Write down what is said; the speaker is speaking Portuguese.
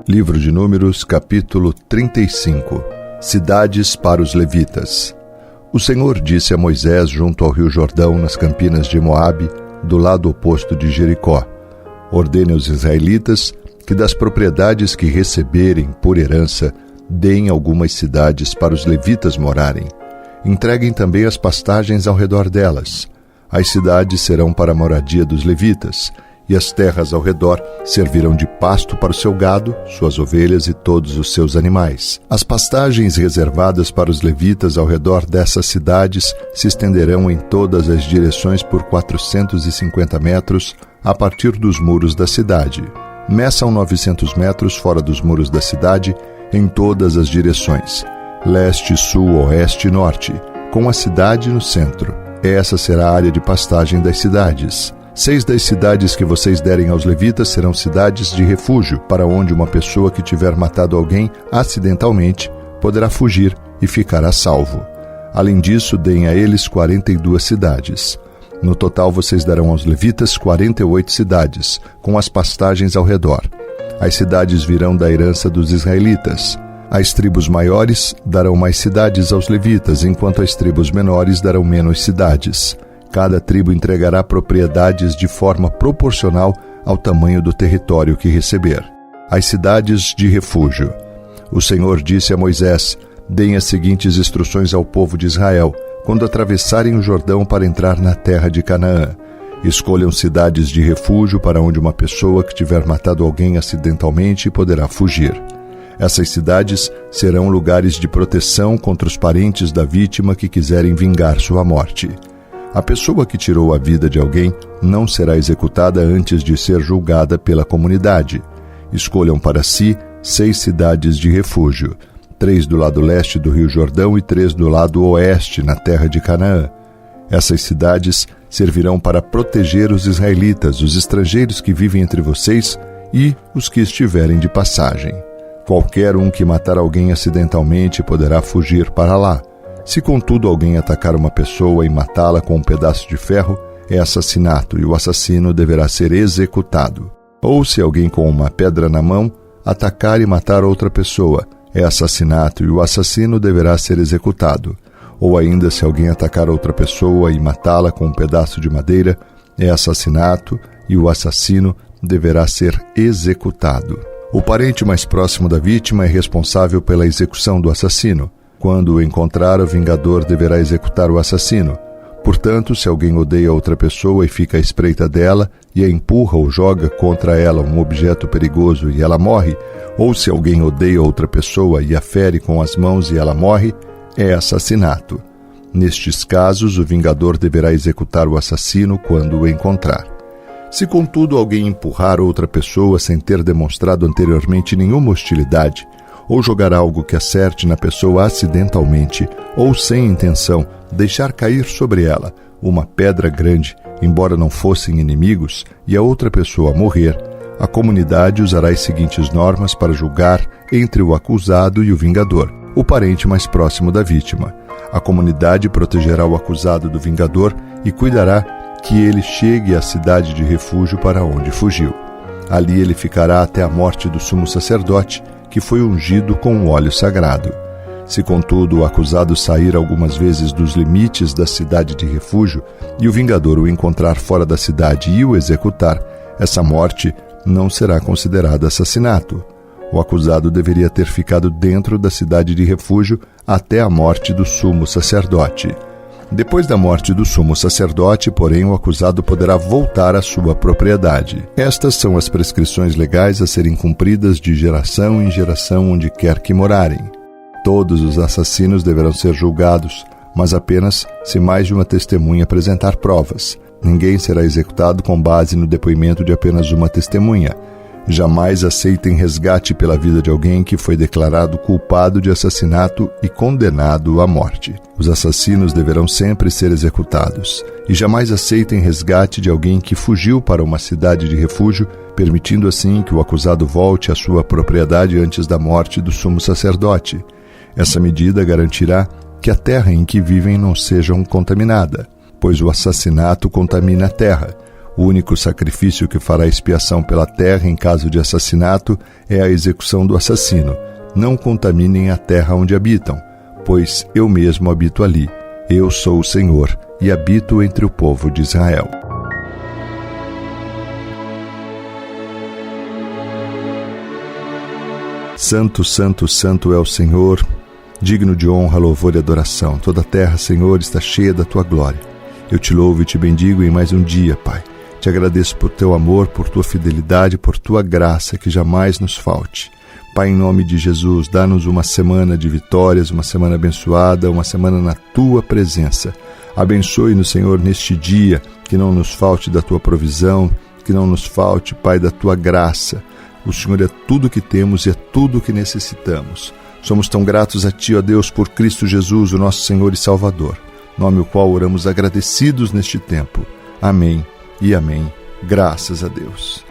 Livro de Números, capítulo 35. Cidades para os levitas. O Senhor disse a Moisés junto ao rio Jordão, nas campinas de Moabe, do lado oposto de Jericó: ordene aos israelitas que das propriedades que receberem por herança, deem algumas cidades para os levitas morarem. Entreguem também as pastagens ao redor delas. As cidades serão para a moradia dos levitas, e as terras ao redor servirão de pasto para o seu gado, suas ovelhas e todos os seus animais. As pastagens reservadas para os levitas ao redor dessas cidades se estenderão em todas as direções por 450 metros a partir dos muros da cidade. Meçam 900 metros fora dos muros da cidade em todas as direções, leste, sul, oeste e norte, com a cidade no centro. Essa será a área de pastagem das cidades. 6 das cidades que vocês derem aos levitas serão cidades de refúgio, para onde uma pessoa que tiver matado alguém acidentalmente poderá fugir e ficar a salvo. Além disso, deem a eles 42 cidades. No total, vocês darão aos levitas 48 cidades, com as pastagens ao redor. As cidades virão da herança dos israelitas. As tribos maiores darão mais cidades aos levitas, enquanto as tribos menores darão menos cidades. Cada tribo entregará propriedades de forma proporcional ao tamanho do território que receber. As cidades de refúgio. O Senhor disse a Moisés: deem as seguintes instruções ao povo de Israel, quando atravessarem o Jordão para entrar na terra de Canaã. Escolham cidades de refúgio para onde uma pessoa que tiver matado alguém acidentalmente poderá fugir. Essas cidades serão lugares de proteção contra os parentes da vítima que quiserem vingar sua morte. A pessoa que tirou a vida de alguém não será executada antes de ser julgada pela comunidade. Escolham para si 6 cidades de refúgio, 3 do lado leste do rio Jordão e 3 do lado oeste, na terra de Canaã. Essas cidades servirão para proteger os israelitas, os estrangeiros que vivem entre vocês e os que estiverem de passagem. Qualquer um que matar alguém acidentalmente poderá fugir para lá. Se, contudo, alguém atacar uma pessoa e matá-la com um pedaço de ferro, é assassinato e o assassino deverá ser executado. Ou se alguém com uma pedra na mão atacar e matar outra pessoa, é assassinato e o assassino deverá ser executado. Ou ainda, se alguém atacar outra pessoa e matá-la com um pedaço de madeira, é assassinato e o assassino deverá ser executado. O parente mais próximo da vítima é responsável pela execução do assassino. Quando o encontrar, o vingador deverá executar o assassino. Portanto, se alguém odeia outra pessoa e fica à espreita dela, e a empurra ou joga contra ela um objeto perigoso e ela morre, ou se alguém odeia outra pessoa e a fere com as mãos e ela morre, é assassinato. Nestes casos, o vingador deverá executar o assassino quando o encontrar. Se, contudo, alguém empurrar outra pessoa sem ter demonstrado anteriormente nenhuma hostilidade, ou jogar algo que acerte na pessoa acidentalmente, ou sem intenção, deixar cair sobre ela uma pedra grande, embora não fossem inimigos, e a outra pessoa morrer, a comunidade usará as seguintes normas para julgar entre o acusado e o vingador, o parente mais próximo da vítima. A comunidade protegerá o acusado do vingador e cuidará que ele chegue à cidade de refúgio para onde fugiu. Ali ele ficará até a morte do sumo sacerdote, que foi ungido com um óleo sagrado. Se, contudo, o acusado sair algumas vezes dos limites da cidade de refúgio e o vingador o encontrar fora da cidade e o executar, essa morte não será considerada assassinato. O acusado deveria ter ficado dentro da cidade de refúgio até a morte do sumo sacerdote. Depois da morte do sumo sacerdote, porém, o acusado poderá voltar à sua propriedade. Estas são as prescrições legais a serem cumpridas de geração em geração onde quer que morarem. Todos os assassinos deverão ser julgados, mas apenas se mais de uma testemunha apresentar provas. Ninguém será executado com base no depoimento de apenas uma testemunha. Jamais aceitem resgate pela vida de alguém que foi declarado culpado de assassinato e condenado à morte. Os assassinos deverão sempre ser executados. E jamais aceitem resgate de alguém que fugiu para uma cidade de refúgio, permitindo assim que o acusado volte à sua propriedade antes da morte do sumo sacerdote. Essa medida garantirá que a terra em que vivem não seja contaminada, pois o assassinato contamina a terra. O único sacrifício que fará expiação pela terra em caso de assassinato é a execução do assassino. Não contaminem a terra onde habitam, pois eu mesmo habito ali. Eu sou o Senhor e habito entre o povo de Israel. Santo, santo, santo é o Senhor, digno de honra, louvor e adoração. Toda a terra, Senhor, está cheia da tua glória. Eu te louvo e te bendigo em mais um dia, Pai. Te agradeço por teu amor, por tua fidelidade, por tua graça que jamais nos falte. Pai, em nome de Jesus, dá-nos uma semana de vitórias, uma semana abençoada, uma semana na tua presença. Abençoe-nos, Senhor, neste dia, que não nos falte da tua provisão, que não nos falte, Pai, da tua graça. O Senhor é tudo que temos e é tudo que necessitamos. Somos tão gratos a Ti, ó Deus, por Cristo Jesus, o nosso Senhor e Salvador, nome o qual oramos agradecidos neste tempo. Amém e amém. Graças a Deus.